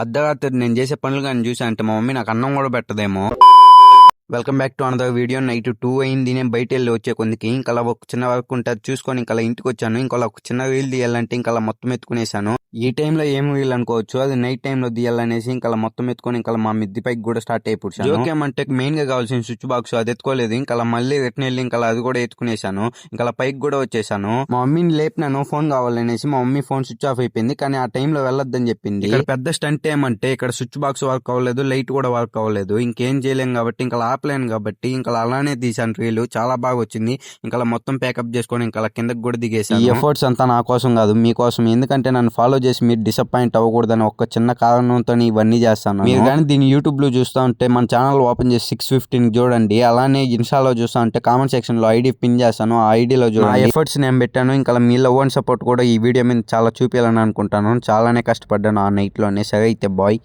అర్ధరాత్రి నేను చేసే పనులు కానీ చూసానంటే మా మమ్మీ నాకు అన్నం కూడా పెట్టదేమో. Welcome back to another video. Night 2 అయింది. నేను బయట వెళ్ళి వచ్చే కొందికి ఇంకా ఒక చిన్న వర్క్ ఉంటుంది చూసుకొని ఇంకా ఇంటికి వచ్చాను. ఇంకా ఒక చిన్న రీల్ తీయాలంటే ఇంకా మొత్తం ఎత్తుకునేసాను. ఈ టైంలో ఏం రీల్ అనుకోవచ్చు, అది నైట్ టైంలో తీయాలనేసి ఇంకా మొత్తం ఎత్తుకొని ఇంకా మా మిద్ది పైకి కూడా స్టార్ట్ అయిపోయాను. జోక్ ఏమంటే మెయిన్ గా కావాల్సిన స్విచ్ బాక్స్ అది ఎత్తుకోలేదు. ఇంకా మళ్ళీ రిటర్న్ వెళ్ళి ఇంకా అది కూడా ఎత్తుకునేసాను. ఇంకా పైకి కూడా వచ్చేసాను. మా మమ్మీని లేపినాను ఫోన్ కావాలనేసి. మా మమ్మీ ఫోన్ స్విచ్ ఆఫ్ అయిపోయింది. కానీ ఆ టైంలో వెళ్ళొద్దని చెప్పింది. ఇక్కడ పెద్ద స్టంట్ ఏమంటే ఇక్కడ స్విచ్ బాక్స్ వర్క్ అవ్వలేదు, లైట్ కూడా వర్క్ అవ్వలేదు. ఇంకేం చేయలేం కాబట్టి ఇంకా ఆపలేను కాబట్టి ఇంకా అలానే తీసాను రీల్. చాలా బాగా వచ్చింది. ఇంకా మొత్తం ప్యాకప్ చేసుకొని ఇంకా కిందకి కూడా దిగేసాను. ఈ ఎఫర్ట్స్ అంతా నా కోసం కాదు, మీకోసం. ఎందుకంటే నన్ను ఫాలో చేసి మీరు డిసప్పాయింట్ అవ్వకూడదని ఒక చిన్న కారణంతో ఇవన్నీ చేస్తాను. మీరు కానీ దీన్ని యూట్యూబ్ లో చూస్తూ ఉంటే మన ఛానల్ ఓపెన్ చేసి 6:15 చూడండి. అలానే ఇన్స్టాలో చూస్తూ ఉంటే కామెంట్ సెక్షన్ లో ఐడి పిన్ చేస్తాను. ఆ ఐడిలో చూడండి. ఆ ఎఫర్ట్స్ నేను పెట్టాను. ఇంకా మీ లవ్ అండ్ సపోర్ట్ కూడా ఈ వీడియో మీద చాలా చూపించాలని అనుకుంటాను. చాలానే కష్టపడ్డాను ఆ నైట్ లోనే. సరే అయితే బాయ్.